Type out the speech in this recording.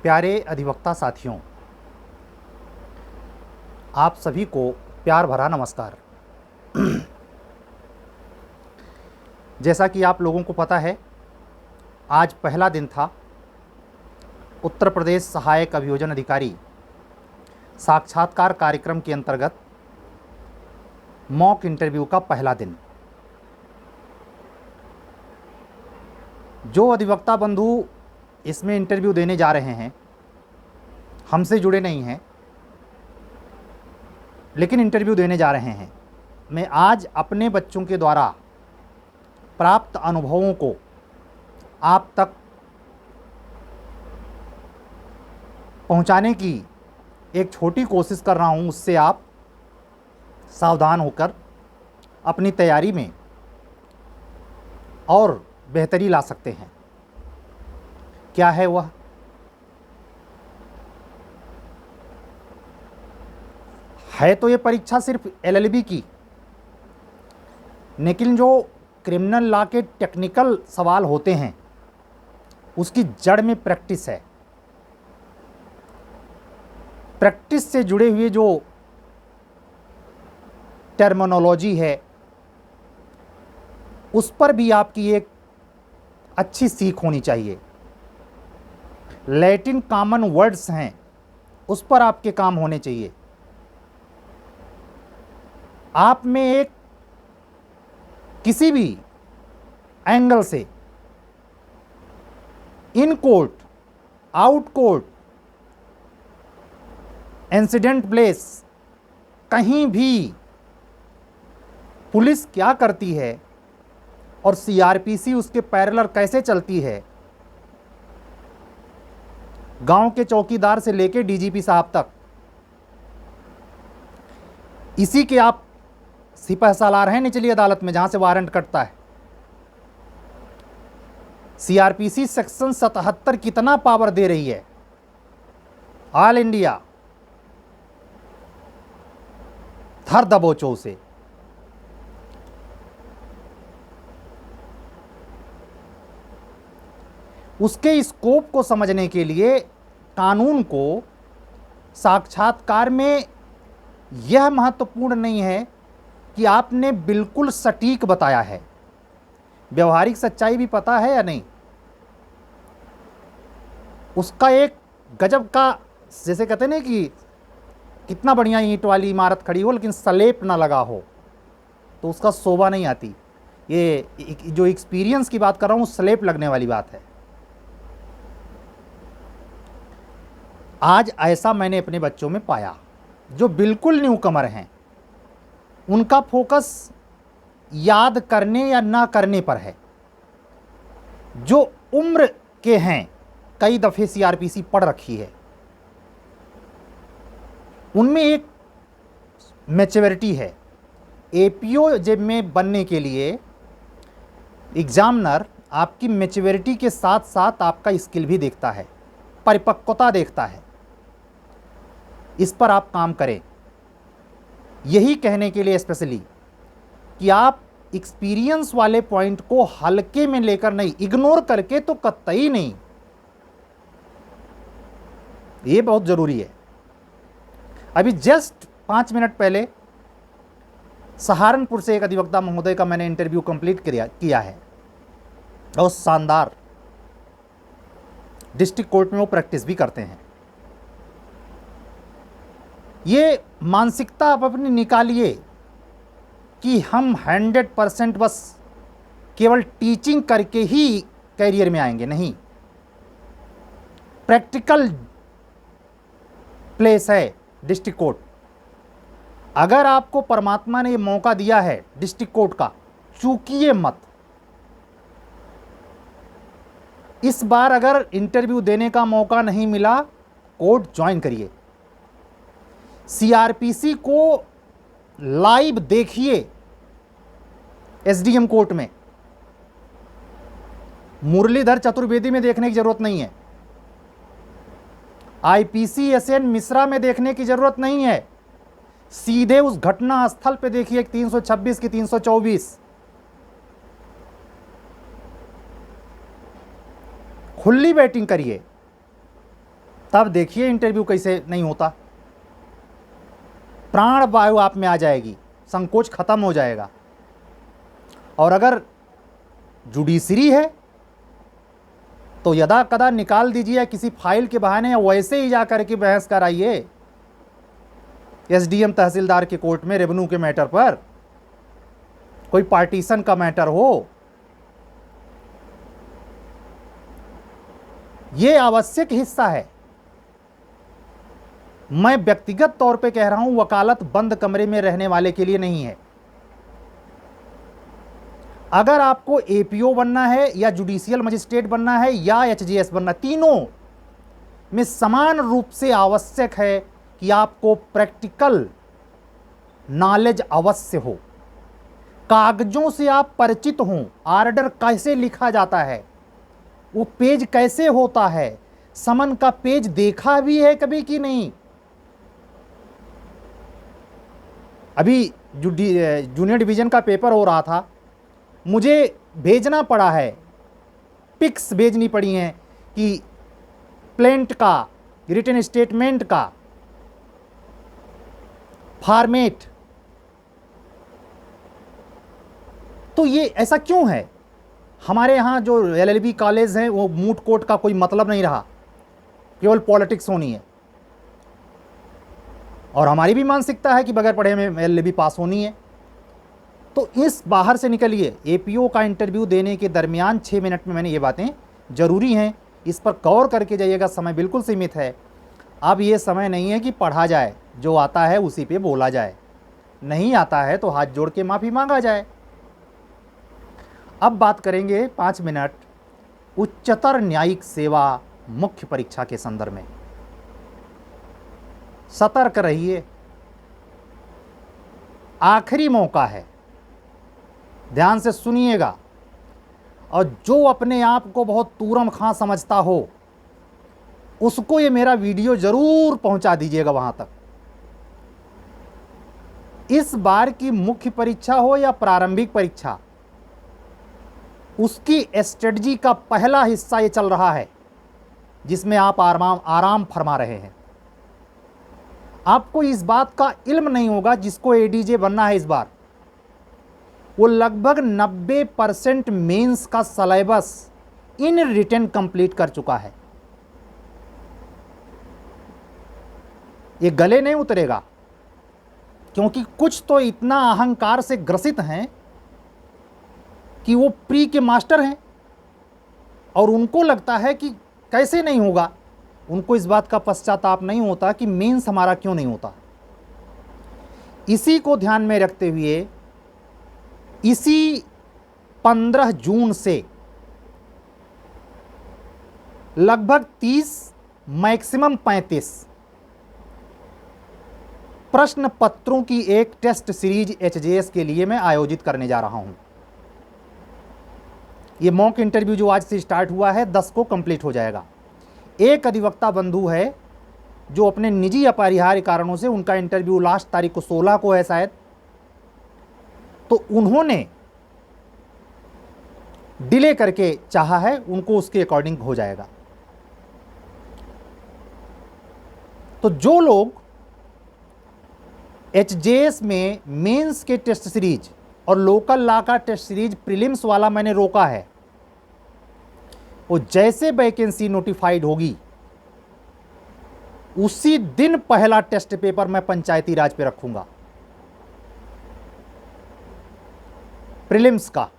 प्यारे अधिवक्ता साथियों, आप सभी को प्यार भरा नमस्कार। जैसा कि आप लोगों को पता है, आज पहला दिन था उत्तर प्रदेश सहायक अभियोजन अधिकारी साक्षात्कार कार्यक्रम के अंतर्गत मॉक इंटरव्यू का पहला दिन। जो अधिवक्ता बंधु इसमें इंटरव्यू देने जा रहे हैं हमसे जुड़े नहीं हैं, लेकिन इंटरव्यू देने जा रहे हैं, मैं आज अपने बच्चों के द्वारा प्राप्त अनुभवों को आप तक पहुंचाने की एक छोटी कोशिश कर रहा हूं। उससे आप सावधान होकर अपनी तैयारी में और बेहतरी ला सकते हैं। क्या है वह? है तो ये परीक्षा सिर्फ एलएलबी की, लेकिन जो क्रिमिनल लॉ के टेक्निकल सवाल होते हैं उसकी जड़ में प्रैक्टिस है। प्रैक्टिस से जुड़े हुए जो टर्मिनोलॉजी है उस पर भी आपकी एक अच्छी सीख होनी चाहिए। लैटिन कॉमन वर्ड्स हैं, उस पर आपके काम होने चाहिए। आप में एक किसी भी एंगल से in court, out court, incident place, कहीं भी पुलिस क्या करती है और सीआरपीसी उसके पैरेलल कैसे चलती है, गांव के चौकीदार से लेकर डीजीपी साहब तक, इसी के आप सिपह सालार हैं निचली अदालत में जहां से वारंट कटता है। सीआरपीसी सेक्शन 77 कितना पावर दे रही है ऑल इंडिया थर दबोचों से। उसके स्कोप को समझने के लिए कानून को साक्षात्कार में यह महत्वपूर्ण नहीं है कि आपने बिल्कुल सटीक बताया है, व्यवहारिक सच्चाई भी पता है या नहीं। उसका एक गजब का, जैसे कहते हैं ना कि कितना बढ़िया ईंट वाली इमारत खड़ी हो लेकिन सलेप ना लगा हो तो उसका शोभा नहीं आती। ये जो एक्सपीरियंस की बात कर रहा हूँ, सलेप लगने वाली बात है। आज ऐसा मैंने अपने बच्चों में पाया जो बिल्कुल न्यूकमर हैं। उनका फोकस याद करने या ना करने पर है। जो उम्र के हैं, कई दफ़े सीआरपीसी पढ़ रखी है, उनमें एक मैच्योरिटी है। एपीओ जब में बनने के लिए एग्जामिनर आपकी मैच्योरिटी के साथ साथ आपका स्किल भी देखता है, परिपक्वता देखता है। इस पर आप काम करें। यही कहने के लिए स्पेशली कि आप एक्सपीरियंस वाले पॉइंट को हल्के में लेकर नहीं, इग्नोर करके तो कतई नहीं। ये बहुत जरूरी है। अभी जस्ट 5 मिनट पहले सहारनपुर से एक अधिवक्ता महोदय का मैंने इंटरव्यू कंप्लीट किया है और शानदार। डिस्ट्रिक्ट कोर्ट में वो प्रैक्टिस भी करते हैं। ये मानसिकता आप अपनी निकालिए कि हम 100% बस केवल टीचिंग करके ही कैरियर में आएंगे, नहीं। प्रैक्टिकल प्लेस है डिस्ट्रिक्ट कोर्ट। अगर आपको परमात्मा ने ये मौका दिया है डिस्ट्रिक्ट कोर्ट का, चूकिए मत। इस बार अगर इंटरव्यू देने का मौका नहीं मिला, कोर्ट ज्वाइन करिए। सीआरपीसी को लाइव देखिए एसडीएम कोर्ट में। मुरलीधर चतुर्वेदी में देखने की जरूरत नहीं है, आईपीसी एसएन मिश्रा में देखने की जरूरत नहीं है। सीधे उस घटना स्थल पे देखिए 326 की 324। खुली बैटिंग करिए। तब देखिए इंटरव्यू कैसे नहीं होता। प्राण वायु आप में आ जाएगी, संकोच खत्म हो जाएगा। और अगर जुडिशरी है तो यदा कदा निकाल दीजिए किसी फाइल के बहाने, या वैसे ही जाकर के बहस कराइए एसडीएम तहसीलदार के कोर्ट में रेवेन्यू के मैटर पर, कोई पार्टीशन का मैटर हो। यह आवश्यक हिस्सा है। मैं व्यक्तिगत तौर पे कह रहा हूं, वकालत बंद कमरे में रहने वाले के लिए नहीं है। अगर आपको एपीओ बनना है या जुडिशियल मजिस्ट्रेट बनना है या एचजीएस बनना, तीनों में समान रूप से आवश्यक है कि आपको प्रैक्टिकल नॉलेज अवश्य हो, कागजों से आप परिचित हों, आर्डर कैसे लिखा जाता है, वो पेज कैसे होता है, समन का पेज देखा भी है कभी कि नहीं। अभी जूनियर डिवीजन का पेपर हो रहा था, मुझे भेजना पड़ा है, पिक्स भेजनी पड़ी हैं कि प्लेंट का, रिटन स्टेटमेंट का फॉर्मेट। तो ये ऐसा क्यों है? हमारे यहाँ जो एलएलबी कॉलेज हैं वो मूट कोर्ट का कोई मतलब नहीं रहा, केवल पॉलिटिक्स होनी है। और हमारी भी मानसिकता है कि बगैर पढ़े में एलएलबी पास होनी है। तो इस बाहर से निकलिए। एपीओ का इंटरव्यू देने के दरमियान 6 मिनट में मैंने ये बातें ज़रूरी हैं, इस पर गौर करके जाइएगा। समय बिल्कुल सीमित है। अब ये समय नहीं है कि पढ़ा जाए, जो आता है उसी पे बोला जाए, नहीं आता है तो हाथ जोड़ के माफ़ी मांगा जाए। अब बात करेंगे 5 मिनट उच्चतर न्यायिक सेवा मुख्य परीक्षा के संदर्भ में। सतर्क रहिए, आखिरी मौका है, ध्यान से सुनिएगा। और जो अपने आप को बहुत तूरम खां समझता हो, उसको ये मेरा वीडियो जरूर पहुंचा दीजिएगा वहां तक। इस बार की मुख्य परीक्षा हो या प्रारंभिक परीक्षा, उसकी स्ट्रेटजी का पहला हिस्सा ये चल रहा है, जिसमें आप आराम फरमा रहे हैं। आपको इस बात का इल्म नहीं होगा, जिसको एडीजे बनना है इस बार, वो लगभग 90% मेंस का सिलेबस इन रिटन कंप्लीट कर चुका है। ये गले नहीं उतरेगा, क्योंकि कुछ तो इतना अहंकार से ग्रसित हैं कि वो प्री के मास्टर हैं और उनको लगता है कि कैसे नहीं होगा। उनको इस बात का पश्चाताप नहीं होता कि मेंस हमारा क्यों नहीं होता। इसी को ध्यान में रखते हुए इसी 15 जून से लगभग 30 मैक्सिमम 35 प्रश्न पत्रों की एक टेस्ट सीरीज एचजेएस के लिए मैं आयोजित करने जा रहा हूं। ये मॉक इंटरव्यू जो आज से स्टार्ट हुआ है 10 को कंप्लीट हो जाएगा। एक अधिवक्ता बंधु है जो अपने निजी अपरिहार्य कारणों से, उनका इंटरव्यू लास्ट तारीख को 16 को है शायद, तो उन्होंने डिले करके चाहा है, उनको उसके अकॉर्डिंग हो जाएगा। तो जो लोग एचजेएस में मेंस के टेस्ट सीरीज और लोकल लॉ का टेस्ट सीरीज प्रीलिम्स वाला मैंने रोका है, वो जैसे वैकेंसी नोटिफाइड होगी उसी दिन पहला टेस्ट पेपर मैं पंचायती राज पे रखूंगा, प्रीलिम्स का।